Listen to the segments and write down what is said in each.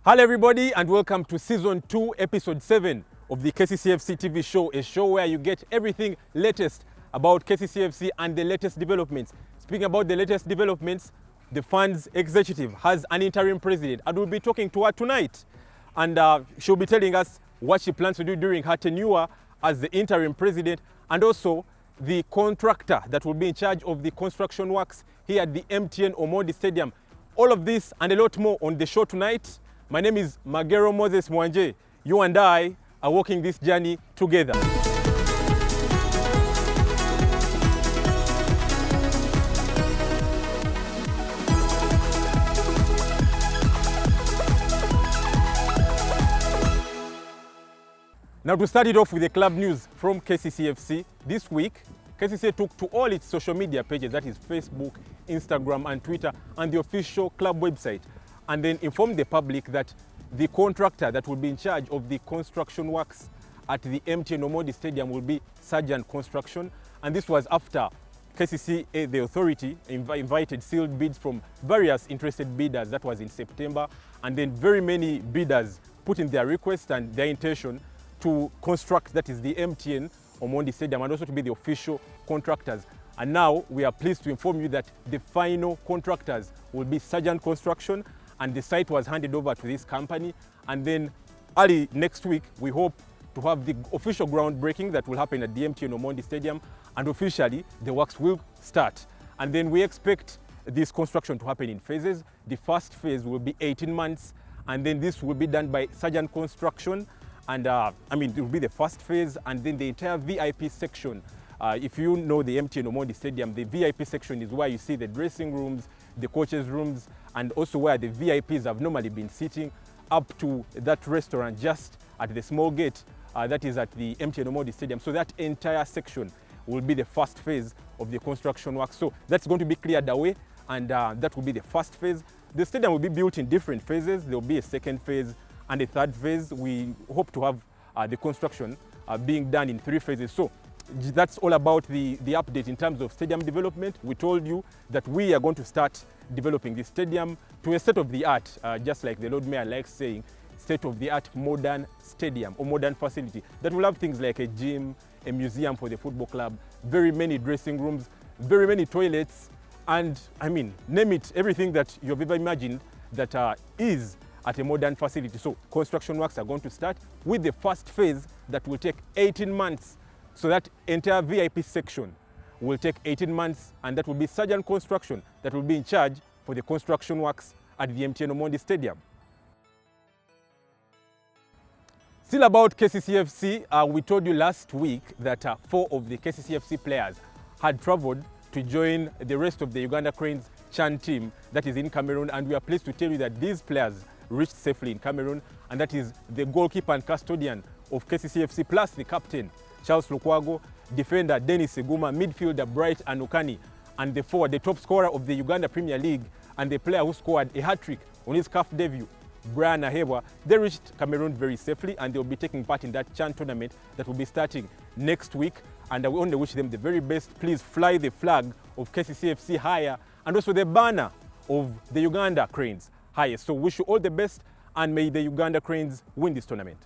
Hello everybody and welcome to Season 2, Episode 7 of the Kcca Fc TV show, a show where you get everything latest about Kcca Fc and the latest developments. Speaking about the latest developments, the fund's executive has an interim president and we'll be talking to her tonight. And she'll be telling us what she plans to do during her tenure as the interim president, and also the contractor that will be in charge of the construction works here at the MTN Omondi Stadium. All of this and a lot more on the show tonight. My name is Magero Mwanje. You and I are walking this journey together. Now to start it off with the club news from Kcca Fc, this week KCCA took to all its social media pages, that is Facebook, Instagram and Twitter, and the official club website, and then informed the public that the contractor that will be in charge of the construction works at the MTN Omondi Stadium will be Sergeant Construction. And this was after KCCA, the authority, invited sealed bids from various interested bidders. That was in September, and then very many bidders put in their request and their intention to construct, that is the MTN Omondi Stadium, and also to be the official contractors. And now we are pleased to inform you that the final contractors will be Sergeant Construction, and the site was handed over to this company. And then early next week, we hope to have the official groundbreaking that will happen at the MTN Omondi Stadium, and officially the works will start. And then we expect this construction to happen in phases. The first phase will be 18 months, and then this will be done by Sergeant Construction. And it will be the first phase, and then the entire VIP section. If you know the MTN Omondi Stadium, the VIP section is where you see the dressing rooms, the coaches' rooms, and also where the VIPs have normally been sitting, up to that restaurant just at the small gate that is at the MTN Omondi Stadium. So that entire section will be the first phase of the construction work. So that's going to be cleared away, and that will be the first phase. The stadium will be built in different phases. There will be a second phase and a third phase. We hope to have the construction being done in 3 phases. So that's all about the update in terms of stadium development. We told you that we are going to start developing the stadium to a state-of-the-art, just like the Lord Mayor likes saying, state-of-the-art modern stadium or modern facility that will have things like a gym, a museum for the football club, very many dressing rooms, very many toilets, and name it, everything that you've ever imagined that is at a modern facility. So construction works are going to start with the first phase that will take 18 months. So that entire VIP section will take 18 months, and that will be Sergeant Construction that will be in charge for the construction works at the MTN Omondi Stadium. Still about Kcca Fc, we told you last week that 4 of the Kcca Fc players had traveled to join the rest of the Uganda Cranes Chan team that is in Cameroon, and we are pleased to tell you that these players reached safely in Cameroon, and that is the goalkeeper and custodian of Kcca Fc plus the captain Charles Lukwago, defender Denis Iguma, midfielder Bright Anukani, and the forward, the top scorer of the Uganda Premier League and the player who scored a hat-trick on his CAF debut, Brian Aheebwa. They reached Cameroon very safely, and they will be taking part in that Chan tournament that will be starting next week. And I only wish them the very best. Please fly the flag of Kcca Fc higher, and also the banner of the Uganda Cranes higher. So wish you all the best, and may the Uganda Cranes win this tournament.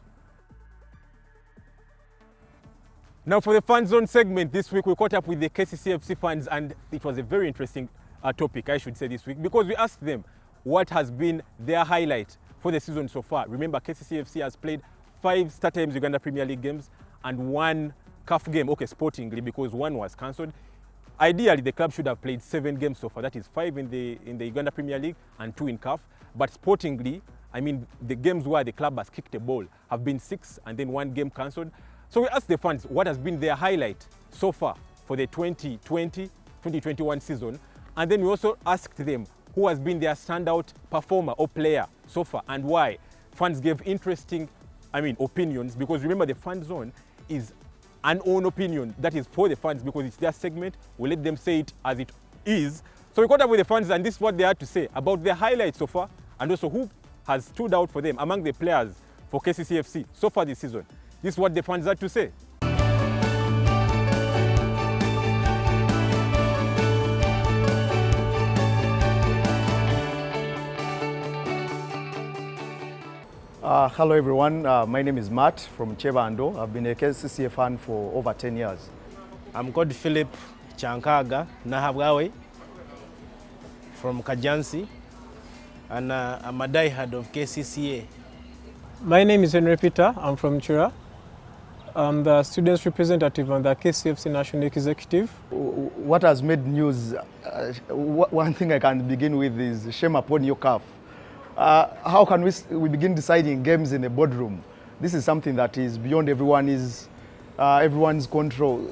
Now for the fan zone segment this week, we caught up with the Kcca Fc fans, and it was a very interesting topic, I should say, this week, because we asked them what has been their highlight for the season so far. Remember, Kcca Fc has played 5 StarTimes Uganda Premier League games and 1 CAF game, okay, sportingly, because 1 was cancelled. Ideally, the club should have played 7 games so far, that is 5 in the Uganda Premier League and 2 in CAF. But sportingly, the games where the club has kicked a ball have been 6 and then 1 game cancelled. So we asked the fans what has been their highlight so far for the 2020-2021 season. And then we also asked them who has been their standout performer or player so far and why. Fans gave interesting opinions, because remember, the fan zone is an own opinion that is for the fans, because it's their segment. We let them say it as it is. So we caught up with the fans, and this is what they had to say about their highlights so far, and also who has stood out for them among the players for Kcca Fc so far this season. This is what the fans had to say. Hello everyone, my name is Matt from Chebando. I've been a KCCA fan for over 10 years. I'm called Philip Chankaga Nahabgawe from Kajansi, and I'm a diehard of KCCA. My name is Revita. I'm from Chura. I'm the students representative on the Kcca Fc National Executive. What has made news, one thing I can begin with is shame upon your CAF. How can we begin deciding games in a boardroom? This is something that is beyond everyone's control.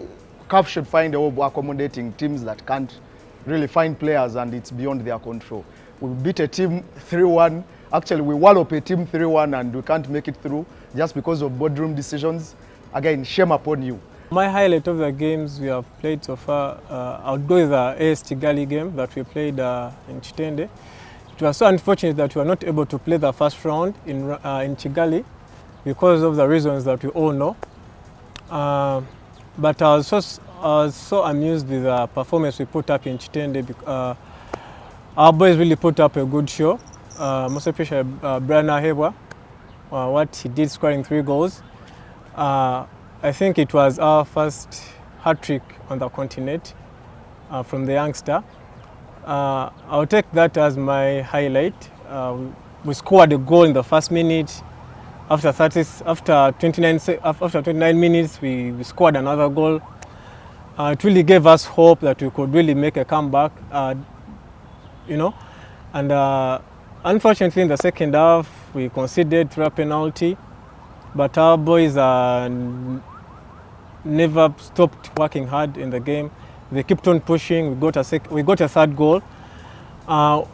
CAF should find a way of accommodating teams that can't really find players, and it's beyond their control. We beat a team 3-1. Actually, we wallop a team 3-1 and we can't make it through just because of boardroom decisions. Again, shame upon you. My highlight of the games we have played so far, I'll go with the AS Kigali game that we played in Chitende. It was so unfortunate that we were not able to play the first round in Kigali because of the reasons that we all know. But I was so amused with the performance we put up in Chitende. Our boys really put up a good show. Most especially Brian Aheebwa, what he did, scoring 3 goals. I think it was our first hat-trick on the continent from the youngster. I'll take that as my highlight. We scored a goal in the first minute. After 29 minutes, we scored another goal. It really gave us hope that we could really make a comeback, And unfortunately, in the second half, we conceded through a penalty. But our boys never stopped working hard in the game. They kept on pushing. We got a third goal.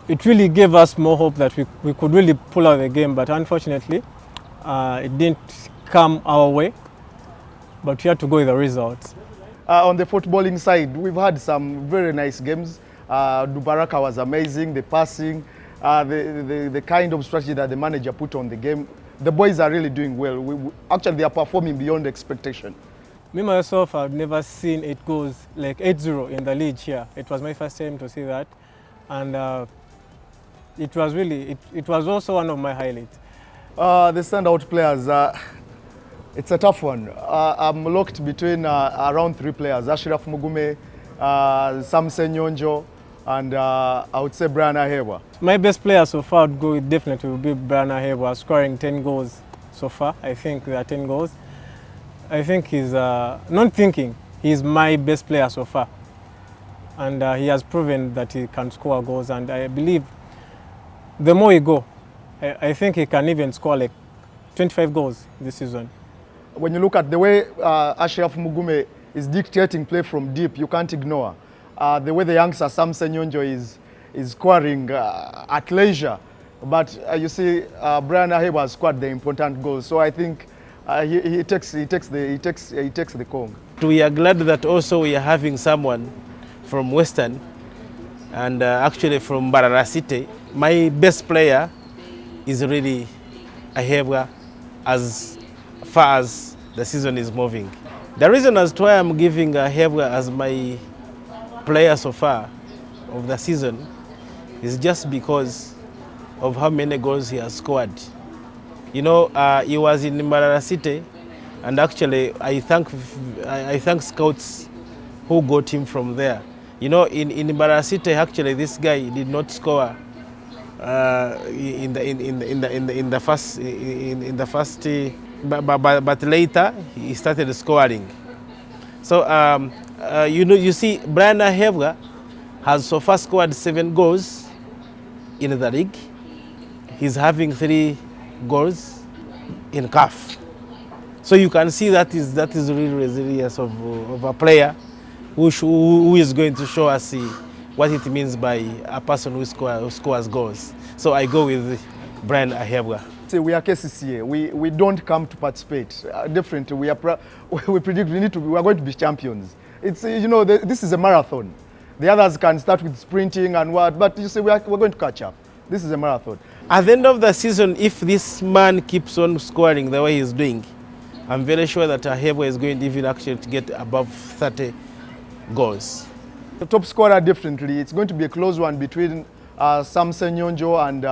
It really gave us more hope that we could really pull out the game. But unfortunately, it didn't come our way. But we had to go with the results. On the footballing side, we've had some very nice games. Dubaraka was amazing. The passing, the kind of strategy that the manager put on the game. The boys are really doing well. Actually, they are performing beyond expectation. Me myself, I've never seen 8 goals, like 8-0 in the league here. It was my first time to see that. And it was also one of my highlights. The standout players, it's a tough one. I'm locked between around 3 players: Ashraf Mugume, Sam Senyonjo, and I would say Brian Aheebwa. My best player so far definitely will be Brian Aheebwa, scoring 10 goals so far. I think there are 10 goals. I think he's, not thinking, he's my best player so far. And he has proven that he can score goals, and I believe the more he go, I think he can even score like 25 goals this season. When you look at the way Ashraf Mugume is dictating play from deep, you can't ignore. The way the youngster Sam Senyonjo is scoring at leisure, but you see Brian Aheebwa has scored the important goals. So I think he takes the Kong. We are glad that also we are having someone from Western and actually from Barara City. My best player is really Aheebwa as far as the season is moving. The reason as to why I'm giving Aheebwa as my player so far of the season is just because of how many goals he has scored. You know, he was in Barara City, and actually I thank scouts who got him from there. You know, in Barara City, actually this guy did not score in the first, but later he started scoring. So you see, Brian Aheebwa has so far scored 7 goals in the league. He's having 3 goals in CAF. So you can see that is really resilience of a player who is going to show us what it means by a person who scores goals. So I go with Brian Aheebwa. We are KCCA. We don't come to participate. Differently, we predict we are going to be champions. It's this is a marathon. The others can start with sprinting and what, but you see we're going to catch up. This is a marathon. At the end of the season, if this man keeps on scoring the way he's doing, I'm very sure that Aheebwa is going to even actually to get above 30 goals. The top scorer differently. It's going to be a close one between Sam Senyonjo and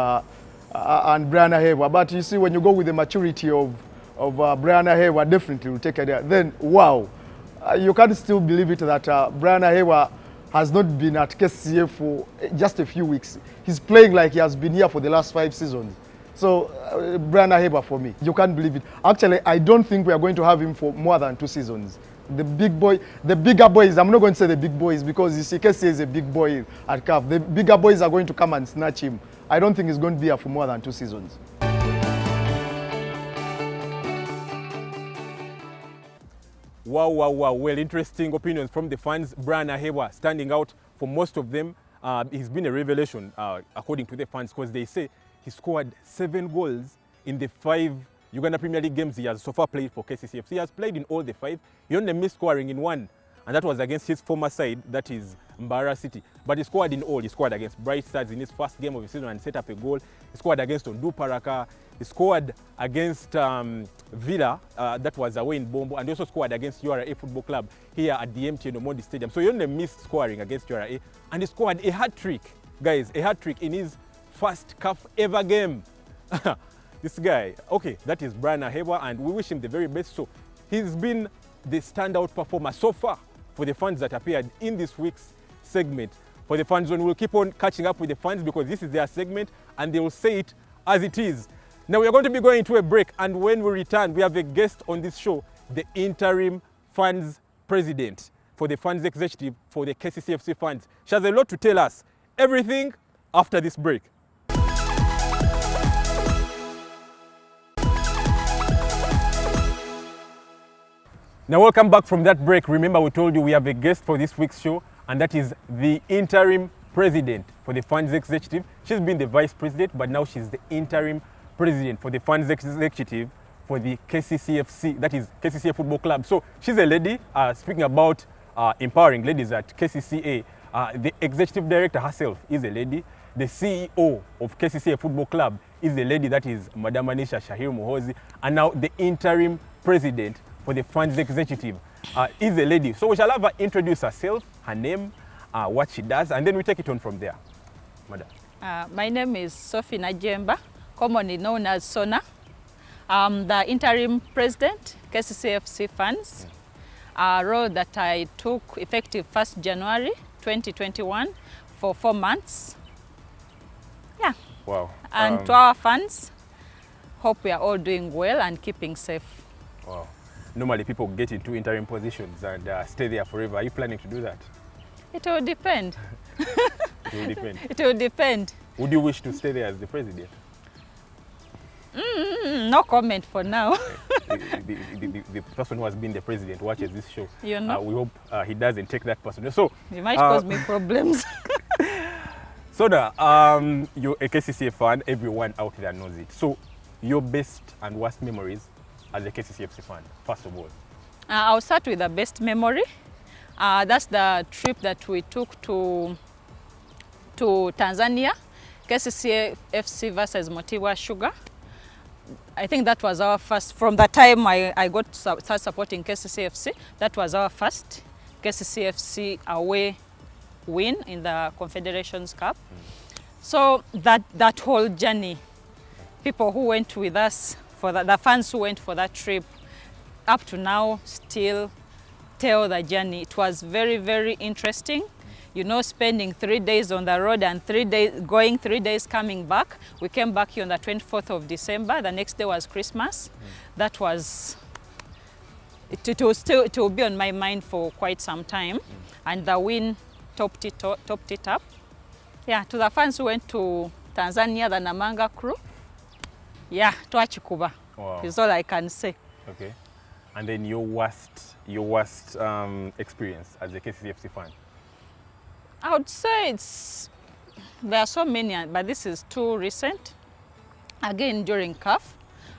and Brian Aheebwa. But you see, when you go with the maturity of Brian Aheebwa, definitely will take it there. Then, wow, you can't still believe it that Brian Aheebwa has not been at KCCA for just a few weeks. He's playing like he has been here for the last 5 seasons. So, Brian Aheebwa for me, you can't believe it. Actually, I don't think we are going to have him for more than 2 seasons. The bigger boys, I'm not going to say the big boys because you see KCCA is a big boy at CAF. The bigger boys are going to come and snatch him. I don't think he's going to be here for more than 2 seasons. Wow, wow, wow. Well, interesting opinions from the fans. Brian Aheebwa standing out for most of them. He's been a revelation, according to the fans, because they say he scored 7 goals in the 5 Uganda Premier League games he has so far played for KCCA Fc. He has played in all the 5. He only missed scoring in 1, and that was against his former side, that is Mbara City. But he scored in all. He scored against Bright Stars in his first game of the season and set up a goal. He scored against Ondu Paraka. He scored against Villa, that was away in Bombo, and he also scored against URA Football Club here at the MTN Omondi Stadium. So he only missed scoring against URA, and he scored a hat-trick, guys, a hat-trick in his first CAF ever game. This guy, okay, that is Brian Aheebwa, and we wish him the very best. So he's been the standout performer so far for the fans that appeared in this week's segment. For the Fan Zone, we'll keep on catching up with the fans because this is their segment and they will say it as it is. Now we are going to be going into a break, and when we return, we have a guest on this show, the interim fans president for the fans executive for the KCCA Fc fans. She has a lot to tell us. Everything after this break. Now welcome back from that break. Remember, we told you we have a guest for this week's show, and that is the interim president for the fans executive. She's been the vice president, but now she's the interim president for the fans executive for the KCCA Fc, that is KCCA Football Club. So she's a lady, speaking about empowering ladies at KCCA. The executive director herself is a lady. The CEO of KCCA Football Club is a lady, that is Madam Anisha Shahir Muhozi. And now the interim president for the fans executive is a lady. So we shall have her introduce herself, her name, what she does, and then we take it on from there. Madam. My name is Sophie Najjemba, commonly known as Sona. I'm the interim president, KCCA Fc Fans, a role that I took effective 1st January 2021 for 4 months. Yeah. Wow. And to our fans, hope we are all doing well and keeping safe. Wow. Normally people get into interim positions and stay there forever. Are you planning to do that? It will depend. It will depend. It will depend. Would you wish to stay there as the president? No comment for now. The person who has been the president watches this show. You know? We hope he doesn't take that person. So you might cause me problems. Soda, you're a KCCA fan. Everyone out there knows it. So your best and worst memories as a KCCA Fc fan, first of all? I'll start with the best memory. That's the trip that we took to Tanzania, KCCA FC versus Motiwa Sugar. I think that was our first, from the time I got to start supporting KCCA FC, that was our first KCCA FC away win in the Confederations Cup. So that whole journey, people who went with us, for the fans who went for that trip, up to now still tell the journey. It was very, very interesting. You know, spending 3 days on the road and 3 days going, 3 days coming back. We came back here on the 24th of December. The next day was Christmas. That was, it will be on my mind for quite some time. And the win topped it up. Yeah, to the fans who went to Tanzania, the Namanga crew. Yeah, Twachikuba. Wow. Is all I can say. Okay. And then your worst experience as a KCCA Fc fan? I would say there are so many, but this is too recent. Again, during CAF,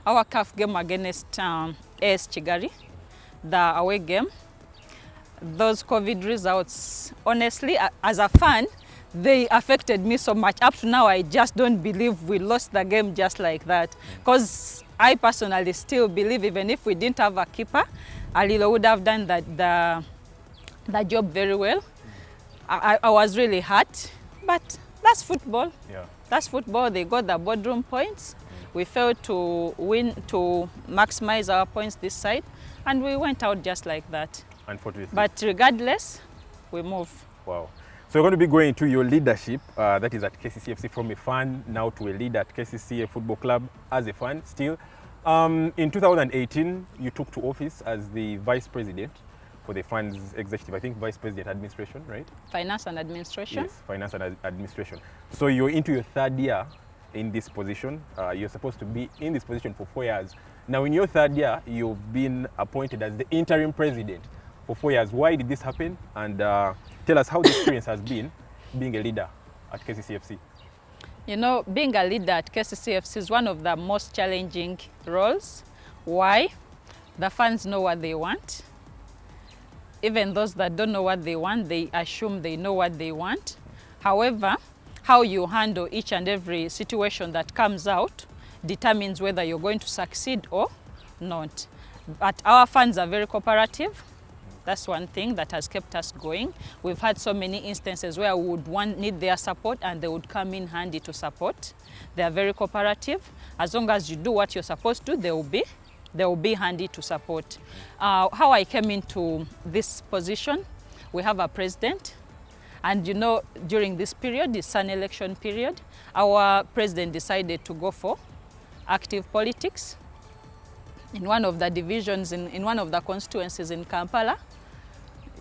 our CAF game against AS Chigari, the away game, those COVID results, honestly, as a fan, they affected me so much. Up to now, I just don't believe we lost the game just like that. Because I personally still believe even if we didn't have a keeper, Alilo would have done the job very well. I was really hurt, but that's football. Yeah. That's football. They got the boardroom points. We failed to win, to maximize our points this side, and we went out just like that. Unfortunately. But regardless, we move. Wow. So you're going to be going into your leadership, that is at KCCA FC, from a fan now to a leader at KCCA Football Club as a fan still. In 2018, you took to office as the vice president for the fans executive, I think vice president administration, right? Finance and administration. Yes, finance and administration. So you're into your third year in this position. You're supposed to be in this position for 4 years. Now in your third year, you've been appointed as the interim president for 4 years. Why did this happen? And tell us how the experience has been being a leader at KCCA FC. You know, being a leader at KCCA FC is one of the most challenging roles. Why? The fans know what they want. Even those that don't know what they want, they assume they know what they want. However, how you handle each and every situation that comes out determines whether you're going to succeed or not. But our fans are very cooperative. That's one thing that has kept us going. We've had so many instances where we would need their support and they would come in handy to support. They are very cooperative. As long as you do what you're supposed to, they will be handy to support. How I came into this position, we have a president. And you know, during this period, this an election period, our president decided to go for active politics in one of the divisions, in one of the constituencies in Kampala.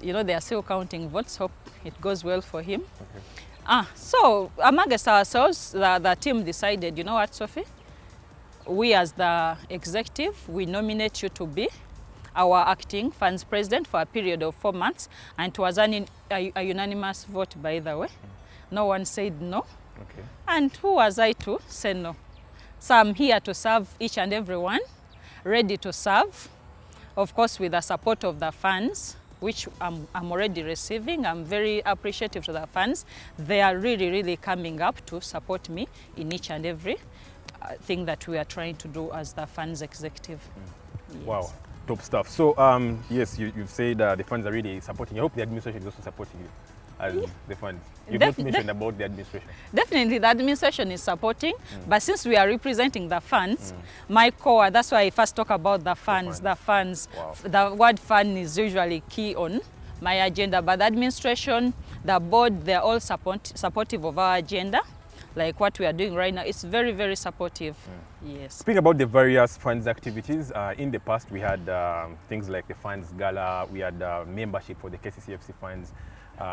You know, they are still counting votes. Hope it goes well for him. Okay. So amongst ourselves, the team decided, you know what, Sophie? We as the executive, we nominate you to be our acting fans president for a period of 4 months. And it was a unanimous vote, by the way. No one said no. Okay. And who was I to say no? So I'm here to serve each and every one, ready to serve, of course with the support of the fans, which I'm already receiving. I'm very appreciative to the fans. They are really, really coming up to support me in each and every thing that we are trying to do as the fans executive. Yes. Wow, top stuff. So yes, you've said the fans are really supporting you. I hope the administration is also supporting you as the fans. You both mentioned about the administration. Definitely, the administration is supporting, but since we are representing the fans, my core, that's why I first talk about the fans. The fans. Wow. The word fan is usually key on my agenda, but the administration, the board, they're all supportive of our agenda. Like what we are doing right now, it's very, very supportive. Yes. Speaking about the various fans activities, in the past we had things like the fans gala, we had membership for the KCCA FC fans.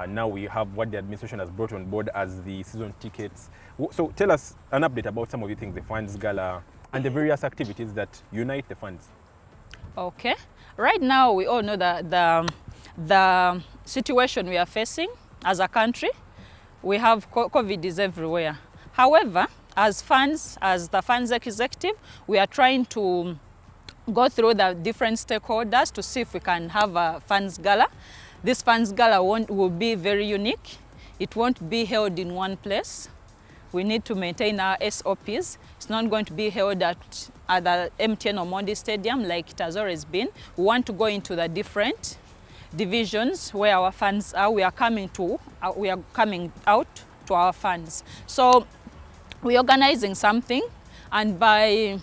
Now we have what the administration has brought on board as the season tickets. So tell us an update about some of the things, the fans gala and the various activities that unite the fans. Okay. Right now we all know that the situation we are facing as a country, we have COVID is everywhere. However, as fans, as the fans executive, we are trying to go through the different stakeholders to see if we can have a fans gala. This fans gala will be very unique. It won't be held in one place. We need to maintain our SOPs. It's not going to be held at the MTN or Mondi Stadium like it has always been. We want to go into the different divisions where our fans are. We are coming out to our fans. So we're organizing something, and by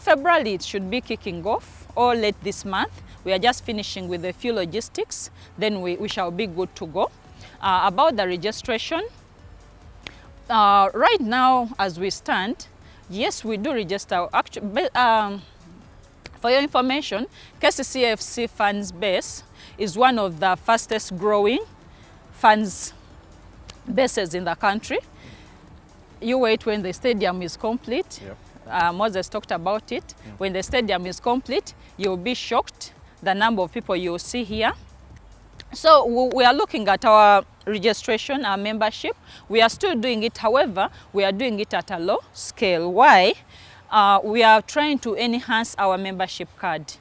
February it should be kicking off, or late this month. We are just finishing with a few logistics, then we shall be good to go. About the registration, right now as we stand, yes, we do register. Actually, for your information, KCCA FC fans base is one of the fastest growing fans bases in the country. You wait when the stadium is complete. Yep. Moses talked about it. When the stadium is complete, you'll be shocked the number of people you'll see here. So we are looking at our registration, our membership. We are still doing it, however, we are doing it at a low scale. Why? We are trying to enhance our membership card.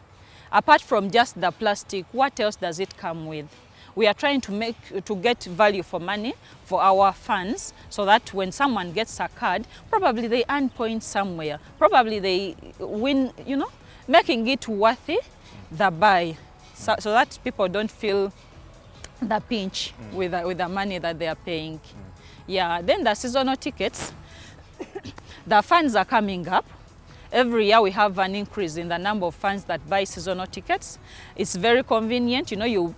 Apart from just the plastic, what else does it come with? We are trying to get value for money for our fans, so that when someone gets a card, probably they earn points somewhere. Probably they win, you know, making it worthy the buy, so that people don't feel the pinch with the money that they are paying. Yeah, then the seasonal tickets, the funds are coming up. Every year we have an increase in the number of fans that buy seasonal tickets. It's very convenient, you know, you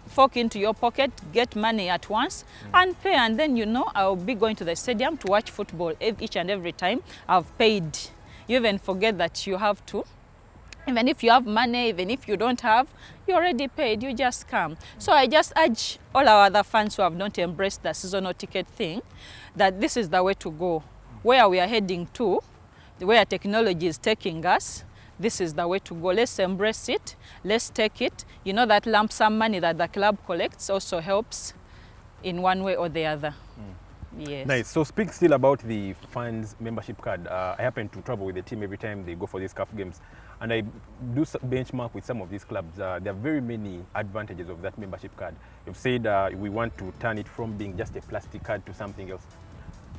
fork into your pocket, get money at once and pay, and then, you know, I'll be going to the stadium to watch football each and every time I've paid. You even forget that you have to. Even if you have money, even if you don't have, you already paid, you just come. So I just urge all our other fans who have not embraced the seasonal ticket thing that this is the way to go. Where we are heading to, where technology is taking us, this is the way to go. Let's embrace it. Let's take it. You know, that lump sum money that the club collects also helps in one way or the other. Yes. Nice. So speak still about the fans membership card. I happen to travel with the team every time they go for these CAF games, and I do benchmark with some of these clubs. There are very many advantages of that membership card. You've said we want to turn it from being just a plastic card to something else.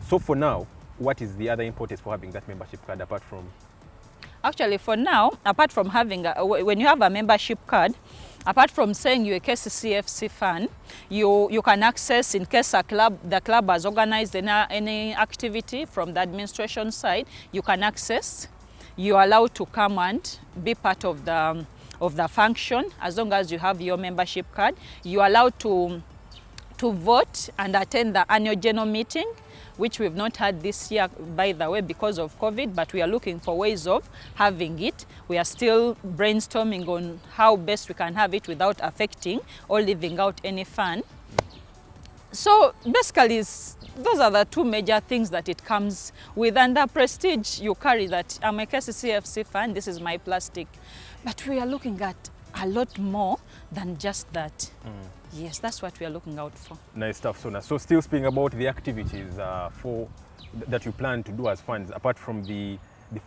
So for now, what is the other importance for having that membership card apart from? Actually, for now, apart from having, when you have a membership card, apart from saying you're a Kcca Fc fan, you can access, in case the club has organized any activity from the administration side, you can access. You're allowed to come and be part of the function as long as you have your membership card. You're allowed to vote and attend the annual general meeting, which we've not had this year, by the way, because of COVID, but we are looking for ways of having it. We are still brainstorming on how best we can have it without affecting or leaving out any fan. So basically, those are the two major things that it comes with, and the prestige you carry that I'm a Kcca Fc fan, this is my plastic. But we are looking at a lot more than just that. Yes, that's what we are looking out for. Nice stuff, Sona. So still speaking about the activities that you plan to do as fans, apart from the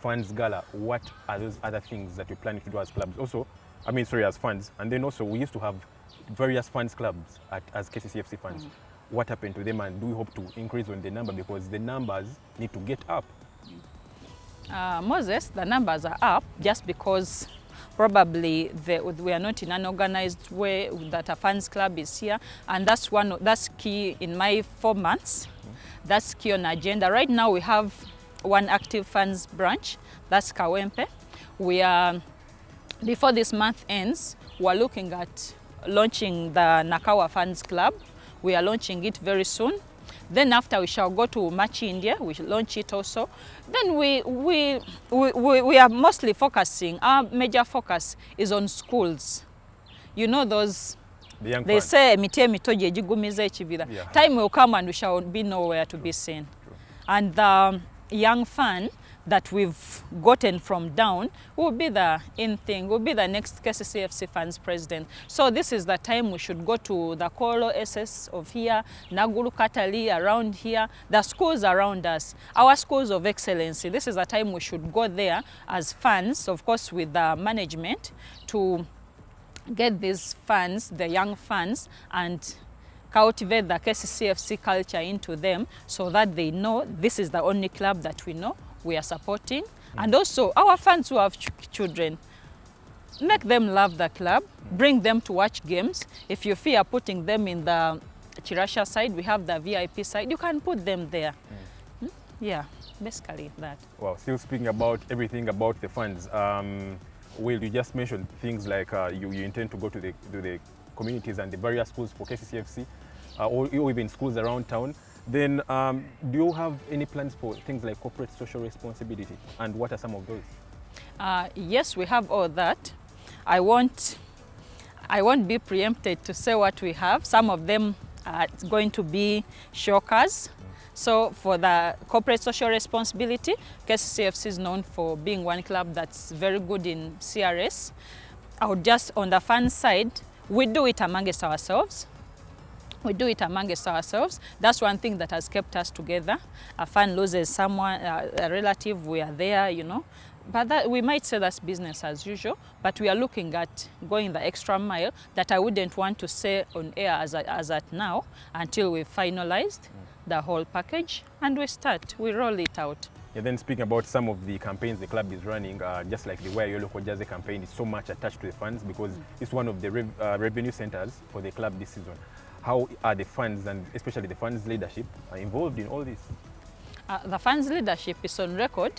fans gala, what are those other things that you're planning to do as clubs? Also, as fans, and then also we used to have various fans clubs as Kcca Fc fans. What happened to them, and do we hope to increase on the number, because the numbers need to get up? Moses, the numbers are up just because probably we are not in an organized way that a fans club is here, and that's key in my 4 months. That's key on agenda. Right now we have one active fans branch, that's Kawempe. We are, before this month ends, we're looking at launching the Nakawa Fans Club. We are launching it very soon. Then after we shall go to Machi India, we shall launch it also. Then we are mostly focusing, our major focus is on schools. You know those, the young they fans. say, "Mitie mitoje jigumiza echibira." Yeah. Time will come and we shall be nowhere to be seen. True. And the young fan that we've gotten from down will be the in thing, will be the next Kcca Fc fans president. So this is the time we should go to the Kolo SS of here, Naguru Katali around here, the schools around us, our schools of excellency. This is the time we should go there as fans, of course with the management, to get these fans, the young fans, and cultivate the Kcca Fc culture into them so that they know this is the only club that we know we are supporting. And also our fans who have children, make them love the club, bring them to watch games. If you fear putting them in the Chirasha side, we have the VIP side, you can put them there. Yeah, basically that. Wow, still speaking about everything about the fans. Will, you just mentioned things like you intend to go to the communities and the various schools for Kcca Fc, or even schools around town. Then do you have any plans for things like corporate social responsibility, and what are some of those? Yes, we have all that. I won't be preempted to say what we have. Some of them are going to be shockers. So for the corporate social responsibility, Kcca Fc is known for being one club that's very good in CRS. I would just, on the fan side, we do it amongst ourselves. We do it amongst ourselves. That's one thing that has kept us together. A fan loses someone, a relative, we are there, you know. But that, we might say that's business as usual, but we are looking at going the extra mile that I wouldn't want to say on air as at now until we've finalized the whole package and we roll it out. Yeah, then speaking about some of the campaigns the club is running, just like the Wear Your Local Jersey campaign is so much attached to the fans because it's one of the revenue centers for the club this season. how are the fans and especially the fans leadership involved in all this? The fans leadership is on record.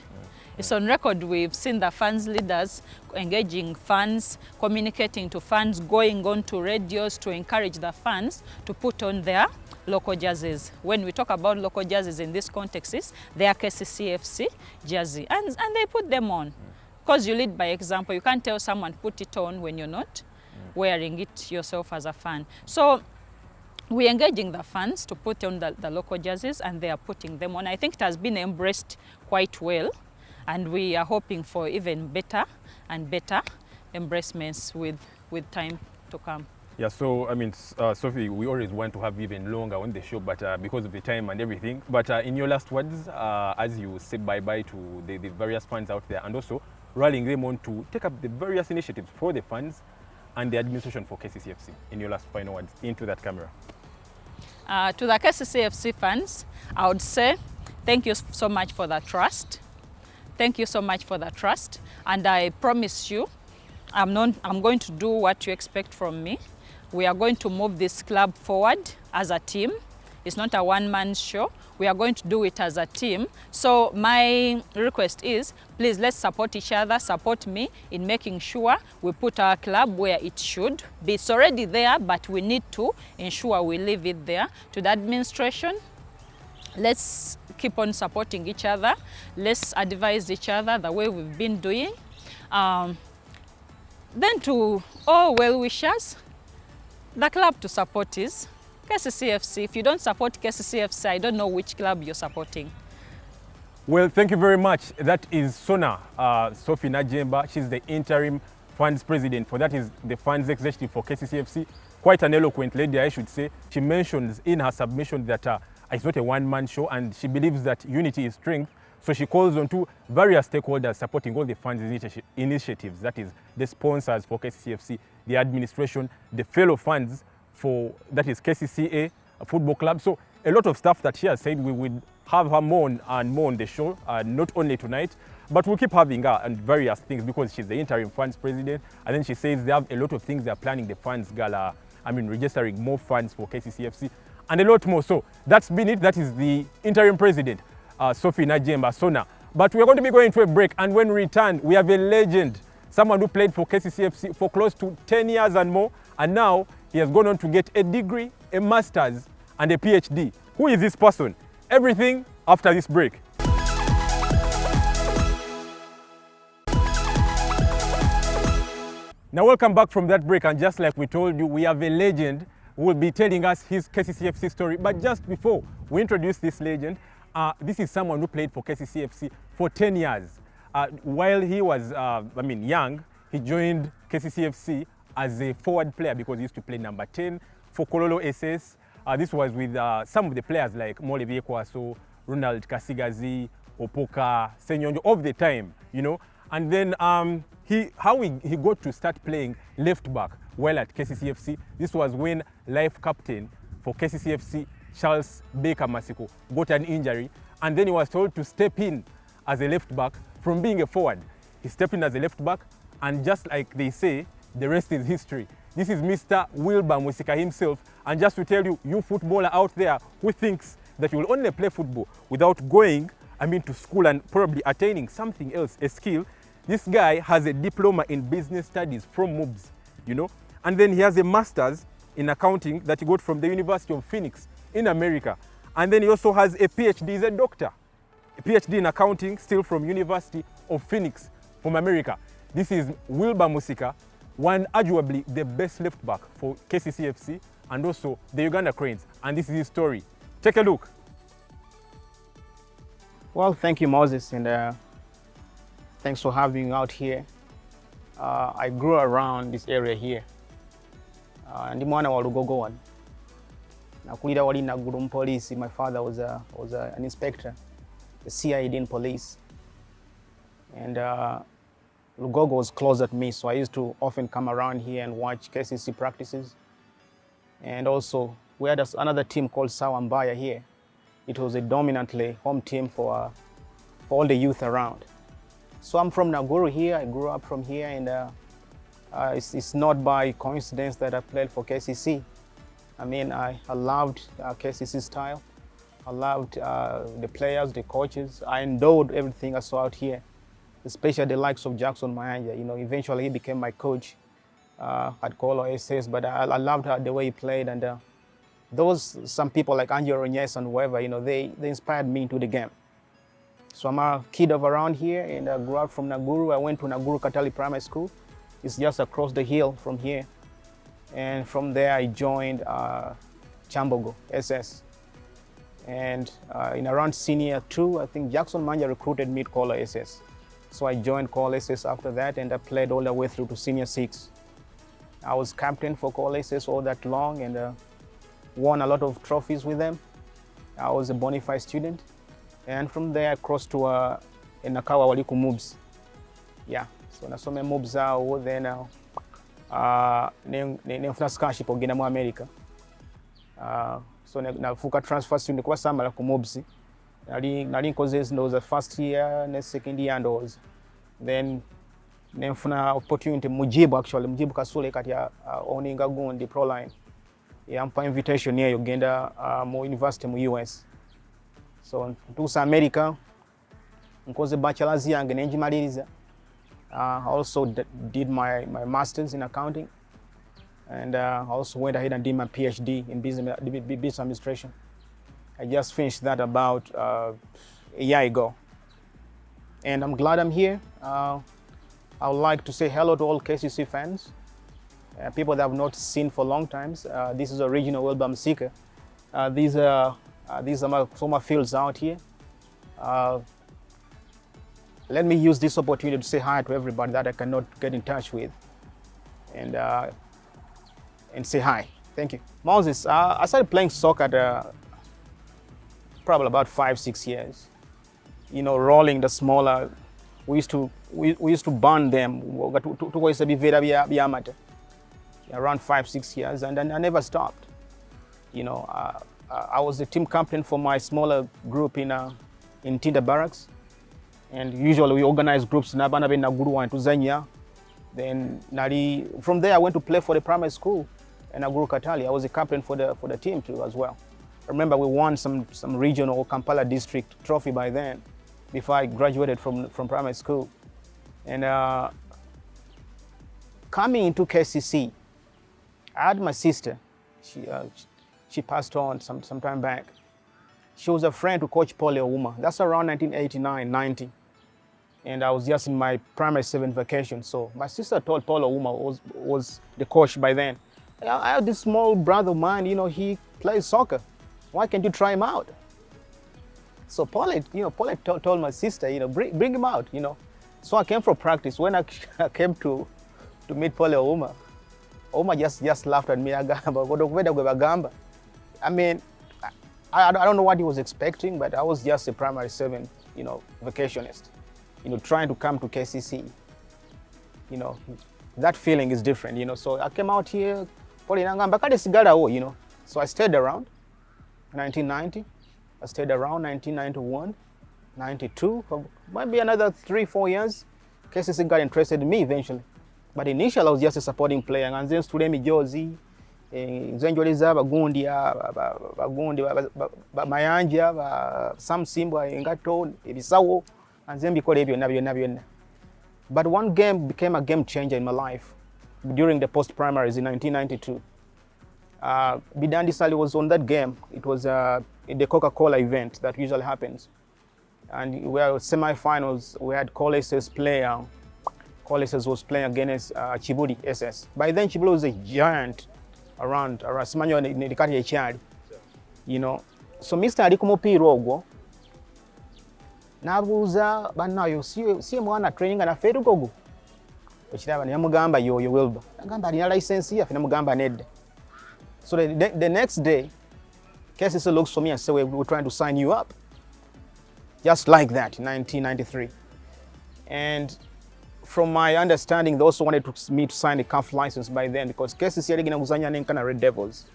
It's on record. We've seen the fans leaders engaging fans, communicating to fans, going on to radios to encourage the fans to put on their local jerseys. When we talk about local jerseys in this context, is their Kcca Fc jersey, and they put them on. Because you lead by example. You can't tell someone put it on when you're not wearing it yourself as a fan. So we're engaging the fans to put on the local jerseys, and they are putting them on. I think it has been embraced quite well, and we are hoping for even better and better embracements with time to come. Yeah, so I mean, Sophie, we always want to have even longer on the show, but because of the time and everything. But in your last words, as you say bye-bye to the various fans out there, and also rallying them on to take up the various initiatives for the fans and the administration for Kcca Fc, in your last final words, into that camera. To the Kcca Fc fans, I would say thank you so much for the trust. Thank you so much for the trust, and I promise you, I'm going to do what you expect from me. We are going to move this club forward as a team. It's not a one-man show. We are going to do it as a team. So my request is, please let's support each other, support me in making sure we put our club where it should be. It's already there, but we need to ensure we leave it there. To the administration, let's keep on supporting each other. Let's advise each other the way we've been doing. Then to all well-wishers, the club to support is Kcca Fc. If you don't support Kcca Fc, I don't know which club you're supporting. Well, thank you very much. That is Sona, Sophie Najjemba. She's the interim funds president. For that is the funds executive for Kcca Fc. Quite an eloquent lady, I should say. She mentions in her submission that it's not a one-man show, and she believes that unity is strength. So she calls on to various stakeholders supporting all the funds initiatives, that is the sponsors for Kcca Fc, the administration, the fellow funds for, that is KCCA Football Club. So a lot of stuff that she has said. We would have her more and more on the show, not only tonight, but we'll keep having her and various things because she's the interim funds president. And then she says they have a lot of things they're planning, the funds gala, registering more funds for Kcca Fc and a lot more. So that's been it. That is the interim president, Sophie Najjemba, Sona. But we're going to be going to a break, and when we return, we have a legend, someone who played for Kcca Fc for close to 10 years and more, and now he has gone on to get a degree, a master's, and a PhD. Who is this person? Everything after this break. Now welcome back from that break, and just like we told you, we have a legend who will be telling us his Kcca Fc story. But just before we introduce this legend, this is someone who played for Kcca Fc for 10 years. While he was young, he joined Kcca Fc as a forward player because he used to play number 10 for Kololo SS. This was with some of the players like Molevie Kwaso, Ronald Kasigazi, Opoka, Senyonjo of the time, you know. And then he got to start playing left back while at Kcca Fc. This was when life captain for Kcca Fc, Charles Baker Masiko, got an injury, and then he was told to step in as a left back from being a forward. He stepped in as a left back, and just like they say, the rest is history. This is Mr. Wilber Musika himself, and just to tell you, you footballer out there who thinks that you will only play football without going, to school and probably attaining something else, a skill, this guy has a diploma in business studies from MUBS, you know, and then he has a master's in accounting that he got from the University of Phoenix in America. And then he also has a PhD, he's a doctor, a PhD in accounting, still from University of Phoenix from America. This is Wilber Musika, one arguably the best left back for Kcca Fc and also the Uganda Cranes. And this is his story. Take a look. Well, thank you, Moses, and thanks for having me out here. I grew around this area here. Ndi mwana wa Lugogo one. Nakulira wali na Guru police. My father was an inspector, the CID in police, and Lugogo was close at me, so I used to often come around here and watch KCC practices. And also, we had another team called Sawambaya here. It was a dominantly home team for all the youth around. So I'm from Naguru here. I grew up from here, and it's not by coincidence that I played for KCC. I mean, I loved KCC style. I loved the players, the coaches. I endured everything I saw out here, especially the likes of Jackson Mwanje. You know, eventually he became my coach at Kolo SS, but I loved the way he played. And some people like Angelo Nyes and whoever, you know, they inspired me into the game. So I'm a kid of around here, and I grew up from Naguru. I went to Naguru Katali Primary School. It's just across the hill from here. And from there I joined Chambogo SS. And in around senior 2, I think Jackson Mwanje recruited me to Kolo SS. So I joined Kolo SS after that, and I played all the way through to senior 6. I was captain for Kolo SS all that long, and won a lot of trophies with them. I was a bona fide student. And from there I crossed to Nakawa Waliku Moobs. Yeah, so nasome Moobs out there now. Nefuna scholarship ogenda mu America. So nafuka transfer student kwa samala ku Moobs. Nali nkoze ndowooza first year ne second year ndowooza. Then nefuna opportunity Mujibu actually Mujibu Kasule kati owninga gundi Proline. Yampa invitation yeyo genda mu university mu US. So ntuusa America nkoze bachelor's yange nenjimaliriza. I also did my master's in accounting, and I also went ahead and did my PhD in business administration. I just finished that about a year ago, and I'm glad I'm here. I would like to say hello to all KCC fans, people that I've not seen for long times. This is original Wilber Musika. These are my fields out here. Let me use this opportunity to say hi to everybody that I cannot get in touch with, and say hi. Thank you. Moses, I started playing soccer at probably about 5-6 years. You know, rolling the smaller. We used to burn them. Around 5-6 years, and then I never stopped. You know, I was the team captain for my smaller group in Tinda Barracks. And usually we organize groups. Then from there I went to play for the primary school in Naguru Katali. I was the captain for the team too as well. I remember we won some regional or Kampala district trophy by then, before I graduated from primary school. And coming into KCC, I had my sister. She passed on some time back. She was a friend to Coach Paul Ouma. That's around 1989-90. And I was just in my primary 7 vacation. So my sister told Paul Ouma, was the coach by then, I have this small brother of mine, you know, he plays soccer. Why can't you try him out? So Paul told my sister, you know, bring him out, you know. So I came for practice. When I came to meet Paul Ouma just laughed at me. I mean, I don't know what he was expecting, but I was just a primary 7, you know, vacationist, you know, trying to come to KCC. You know, that feeling is different, you know. So I came out here, you know. So I stayed around 1990. I stayed around 1991, 92, maybe another 3-4 years. KCC got interested in me eventually. But initially I was just a supporting player. And then student Jozi, Zenjoliza, Bagundi, Mayanja, Sam Simba, Ngato, Ibisawo, and then because Nabion. But one game became a game changer in my life during the post-primaries in 1992. Bidandi Sali was on that game. It was the Coca-Cola event that usually happens. And we were semi-finals. We had Kolo SS player. Kolo SS was playing against Chibudi SS. By then, Chibudi was a giant around Simanyo Nikati Echari. You know, so Mr. Adikumopi Rogo, Nabuza, Banayo, see Mwana training and a Fedu Gogo. Which never Yamugamba, you Wilber. Nagamba, your license here, Namugamba Ned. So the next day, KCC looks for me and says, we're trying to sign you up. Just like that in 1993. And from my understanding, they also wanted me to sign a CAF license by then because KCC had Guzanya Red Devils.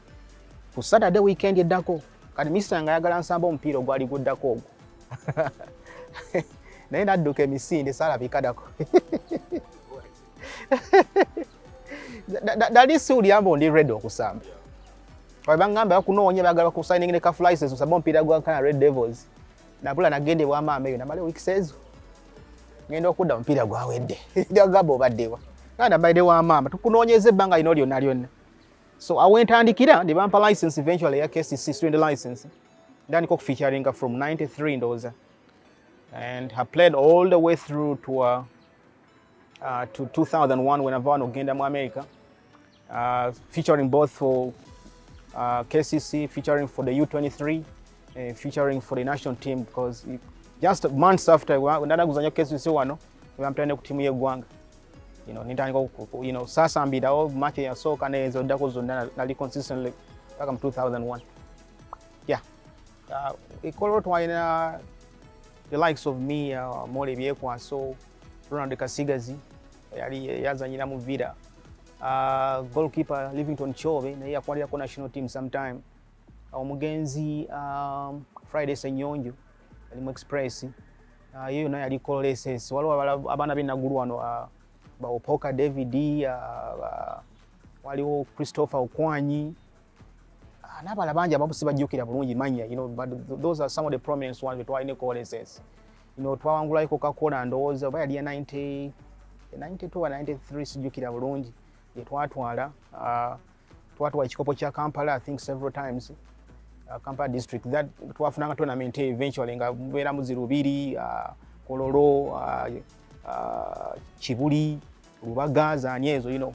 For Saturday weekend, you dako. Can Mr. Ngayagalan Sambo Mpiro Gwadi good dako. Then that doke me see in the Sala Vicadako. That is so the Ambo on the red Okusam. Kwa bangamba bakunoonya bagala ku signing ne CAF license usaba omupiira gwa kana Red Devils. Nabula nagende bwa mama eyo namale weeks ezo. Ngenda okudda omupiira gwawedde. Ndio gabo baddewa. Kana by the wa mama tukunoonyeze ebbanga lino lyonna lyonna. So awentandikira the bumper license eventually ya KCC student license. Ndani ko featuring from 93 ndoza. And have played all the way through to 2001 when I've ogenda mu America. Featuring both for KCC, featuring for the U23, featuring for the national team because just months after ndana kuzanya KCC wano bampenda ku timu y'eggwanga. Sasa mbirawo match ya soka nezo ndako zonna nali consistently paka mu 2001. Yeah. Ikolo twaina the likes of me, Mole Byekwaso, Ronald Kasigazi, yali yazanyira mu Vida. Goalkeeper Livington Chove naye yakwalira ku national team sometime. Omugenzi Friday Senyonjo ali mu Express. Yeyo naye ali Coleses. Waliwo abana b'enagulu wano ba Opoka David, waliwo Christopher Okwanyi. Nabala banja babusi bajjukira bulungi manya, but those are some of the prominent ones we twine Coleses. Twawangula Coca-Cola ndowooza oba yali 92 or 93 sijjukira bulungi. Twatwala ekikopo kya Kampala I think several times. Kampala district that twafunanga tournament eventually nga mbeera muzirubiri Kololo Kibuli Lubaga zanyezo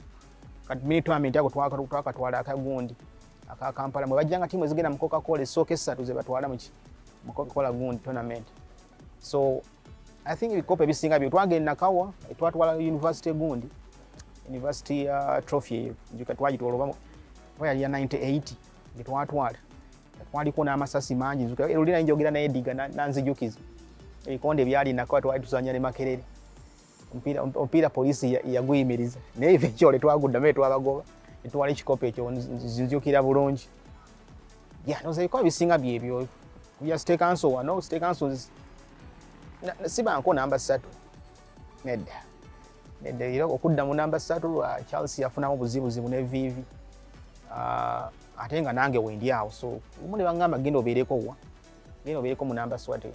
kati mini tournament yako twakatwala akagundi aka Kampala mwe bajjanga timu ezigenda mu Coca-Cola esooka essatu ze batwala mu Coca-Cola gundi tournament. So I think ibikopo ebisinga byo twagenda Kawa twatwala university gundi university trophy njuka twagitwala yali ya 98 twatwala twaliko n'amasasi mangi nzuka olina njogera na Ediga nanzijukiza ebikonde byali nakawa twalituzanya ne Makerere ompira polisi yaguyimiriza naye eventually twagudda me twabagoba etwala ekikopo ekyo nzijukira bulungi. Yeah, no zeko bisinga byebyo ya State Council wano State Council siba nko namba 3 nedda iro okudda mu namba 3 Charles yafuna obuzibu ne vivi atenga nange wendi awo so umune bangamba gendo obereko mu namba swate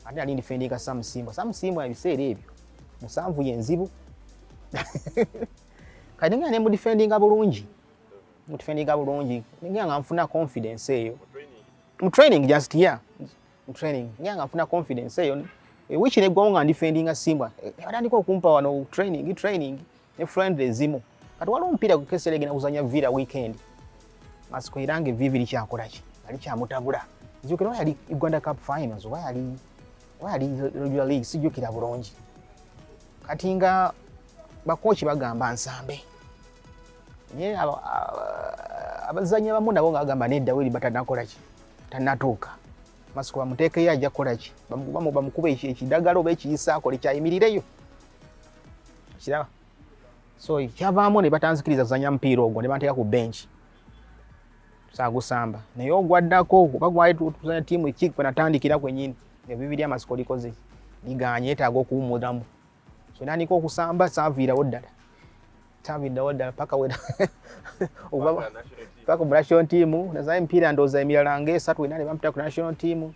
ate ali defending Sam Simba ebiseera ebyo musanvu yenzibu kadinga ne mu defending bulungi nga nfuna confidence eyo mu training just here mu training nga nfuna confidence eyo which ne gonga defending Simba abandiko okumpa wano training ne friendly zimu kati waliwo mpira ku Keselege na kuzanya Villa weekend masiko irange vivili kyakolaki ali kyamutabula nzukira yali Uganda Cup finals wali regular league sijukira bulungi kati nga bakochi bagamba nsambe ye abazanya bamu nabo ngagamba nedda weli batanakolaki tanatuuka masiko bamuteeke yaja kolaki bamukube ekidagalo oba ekiyisaako likyayimirireyo kiraba so kyavaamu ne batanzikiriza kuzanya mpira ogwo ne banteeka ku bench sagusamba naye ogwaddako kuba gwali tuzanya tiimu ekikwe natandikira kwenyini ebibiri amasiko likoze liganye etaaga okuwumulamu so nandika okusamba saaviirawo ddala paka weda paka mu national team nazaye mpira ndoza emirala ng'esatu wena ne bampita ku national team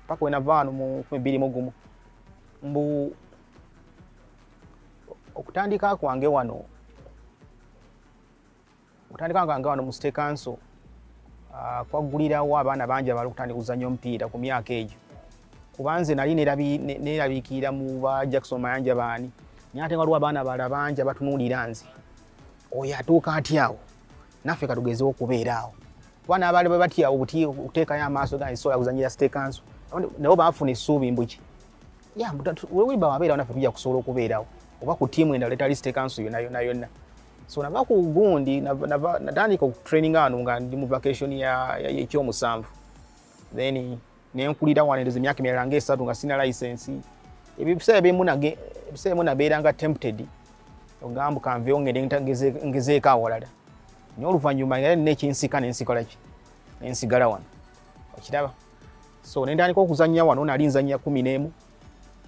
paka wena vaano mu 2001 mbu okutandika kwange wano mu State Council kwagulirawo abaana bangi abali okutandika kuzanya omupiira ku myaka egyo kubanze nali nerabikira mu ba Jackson Mayanja baani naye ate waliwo abaana bala bangi abatunuulira nze oyo atuuka atyawo naffe katugezewo okubeeraawo abaana abaali batyawo buti okuteekayo amaaso gansobola kuzanyira State Council nabo baafuna essuubi mbuki Wilber wabeerawo naffe tujja kusobola okubeerawo oba ku tiimu endala etali State Council yonna so nava ku gundi natandika training ano nga ndi mu vacation ya ekyomusanvu then nenkulira wanendeza emyaka emirala ng'esatu nga sina license ebiseera bimu nabeera nga tempted ogamba kanveewo ngende ngezeeko awalala naye oluvannyuma era nina ekinsika nensikolaki nensigala wano okiraba so nentandika okuzannya wano nali nzannya 11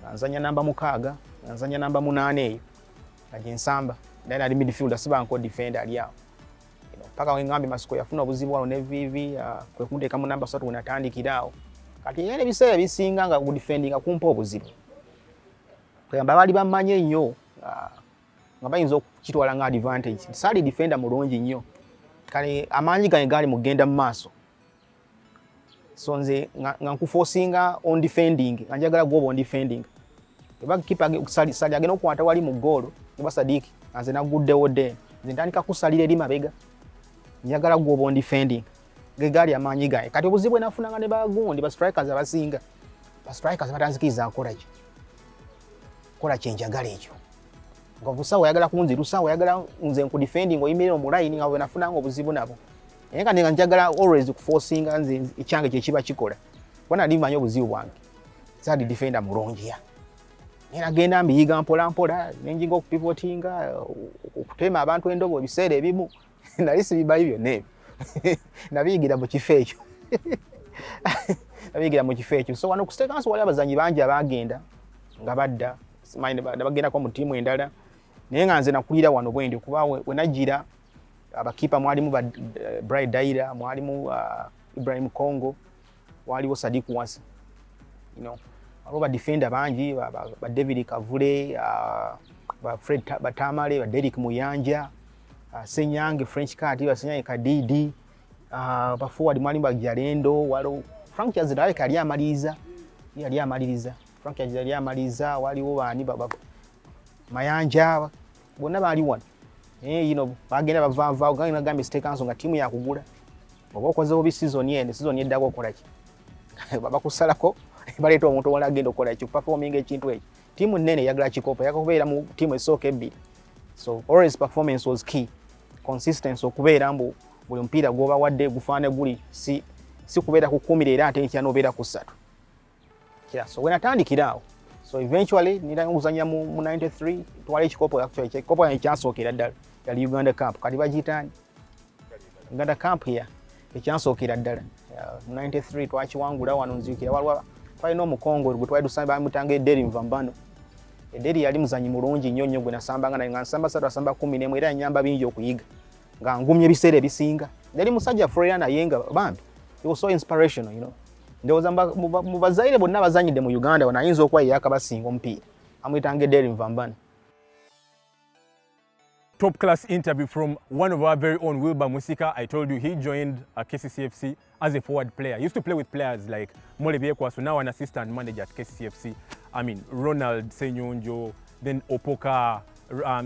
nga nzannya namba 6 nga nzannya namba 8 eyo nga gyensamba naye nali midfielder siba nko defender ali awo paka wengambe masiko yafuna obuzibu wano ne VV kwe kundeka mu namba 3 unatandikirawo kati yene biseera bisinga nga ku defending akumpa obuzibu kuyamba bali bamanye nnyo nga bayinza okukitwala nga advantage sali defender mulungi nnyo kale amanyi gali mugenda mu maaso so nze nga nkuforcinga on defending anjagala gwoba on defending eba kipa sali agenda okukwata wali mu goal ne Basadiki anze naguddewo de nze ntandika kusalira eri mabega njagala gwoba on defending gali amanyi gaye kati obuzibwe nafunanga ne bagundi ba strikers abasinga ba strikers batanzikiza akolaki kola chenjagala ekyo nga busawo yagala kunzi rusawo yagala nze ku defending oyimira mu line nga nafunanga obuzibu nabo yenga ninga njagala always ku forcinga nze icyange kye kiba kikola bona ndimanyo obuzibu bwange sadi defender mulungi ya nina genda mbiyiga mpola mpola nenjinga okupivotinga okutema abantu endobo biseera ebimu nalisi bibayi byonna nabiyigira mu kifo ekyo nabiyigira mu kifo ekyo so wano ku State Council wali abazanyi bangi abagenda nga badda bagenda kwa mu timu endala naye nga nze nakulira wano bwendi kuba we najjira abakipa mwalimu Brian Daira mwalimu Ibrahim Kongo waliwo Sadiku Wasa abo ba defender bangi ba David Kavule ba Fred Batamale ba Derek Muyanja Senyange French Card ba Senyange Kadidi ba forward mwalimu ba Jarendo walo Frank Yazidale kali amaliza Frank Yazidale amaliza waliwo bani baba Mayanja bonna bali wano bagenda bavava ogenda gambe State Council nga timu yakugula oba okoze obi season yeddako okolaki baba kusalako baleeta omuntu wala agenda okola ekyo performing ekintu ekyo timu nene yagala kikopa yakubeera mu timu esooka ebbiri so always performance was key consistency okubeera mbu buli mpira gwoba wadde gufaane guli si kubeera ku 10 era ate nkya nobeera ku 3 so wenatandikiraawo so eventually nira uzanya mu 93 twale ekikopo actually ekikopo ekyasookera ddala yali Uganda Cup kati bagitani Uganda Cup ya ekyasookera ddala mu 93 twakiwangula wano nzikira walwa twalina omukongo gwe twali tusamba mutanga ederi mvambano ederi yali muzanyi mulungi nnyo gwe nasambanga nga nsamba 3 asamba 11 era nyamba bingi okuyiga nga ngumye biseera ebisinga yali musajja Floriana yenga bambi it was so inspirational ndoza mu bazaire bonna bazanyide mu Uganda wanayinza okwa yakabasinga omupiira amwitanga ederi mvambano. Top class interview from one of our very own Wilber Musika. I told you he joined Kcca Fc as a forward player. He used to play with players like Molebie Kwasu, now an assistant manager at Kcca Fc. I mean, Ronald Senyonjo, then Opoka,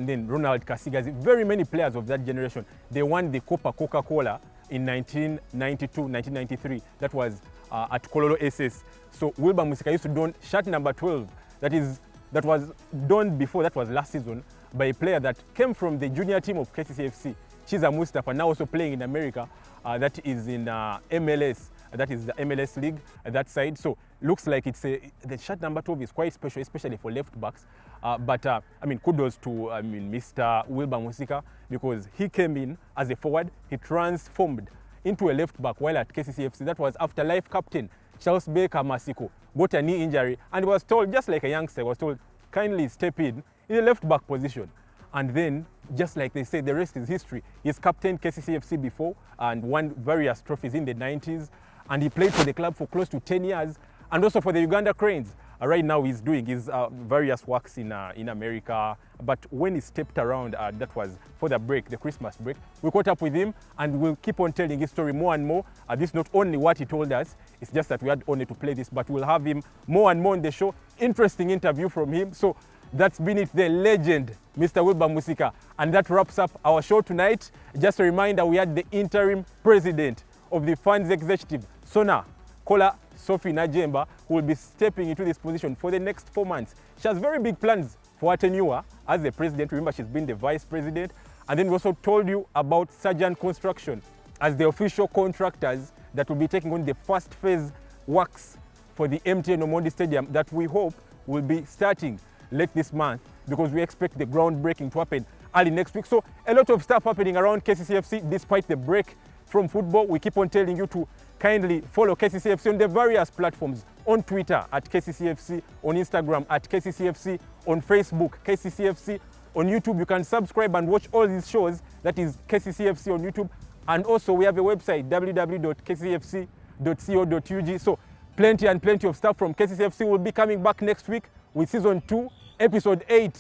then Ronald Kasigazi, very many players of that generation. They won the Coca-Cola in 1992, 1993. That was at Kololo SS. So Wilber Musika used to don shirt number 12. That was done before, that was last season, by a player that came from the junior team of Kcca Fc, Kcca Mustafa, now also playing in America, that is in MLS, that is the MLS league, that side. So looks like the shirt number 12 is quite special, especially for left backs. But I mean, kudos to Mr. Wilber Musika, because he came in as a forward, he transformed into a left back while at Kcca Fc. That was after life captain Charles Baker Masiko got a knee injury and was told, just like a youngster, was told, kindly step in the left back position. And then, just like they say, the rest is history. He's captained Kcca Fc before and won various trophies in the 90s. And he played for the club for close to 10 years and also for the Uganda Cranes. Right now he's doing his various works in America. But when he stepped around, that was for the break, the Christmas break, we caught up with him and we'll keep on telling his story more and more. This is not only what he told us, it's just that we had only to play this, but we'll have him more and more on the show. Interesting interview from him. So that's been it, the legend, Mr. Wilber Musika. And that wraps up our show tonight. Just a reminder, we had the interim president of the funds executive, Sona Kola Sophie Najjemba, who will be stepping into this position for the next 4 months. She has very big plans for her tenure as the president. Remember, she's been the vice president. And then we also told you about Sergeant Construction as the official contractors that will be taking on the first phase works for the MTN Omondi Stadium that we hope will be starting late this month, because we expect the groundbreaking to happen early next week. So a lot of stuff happening around Kcca Fc despite the break from football. We keep on telling you to kindly follow Kcca Fc on the various platforms, on Twitter at Kcca Fc, on Instagram at Kcca Fc, on Facebook Kcca Fc, on YouTube. You can subscribe and watch all these shows. That is Kcca Fc on YouTube And also we have a website, www.kccfc.co.ug. So plenty and plenty of stuff from KCCFC will be coming back next week with season 2, episode 8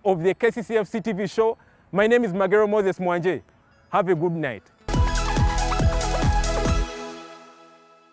of the KCCFC TV show. My name is Magero Mwanje. Have a good night.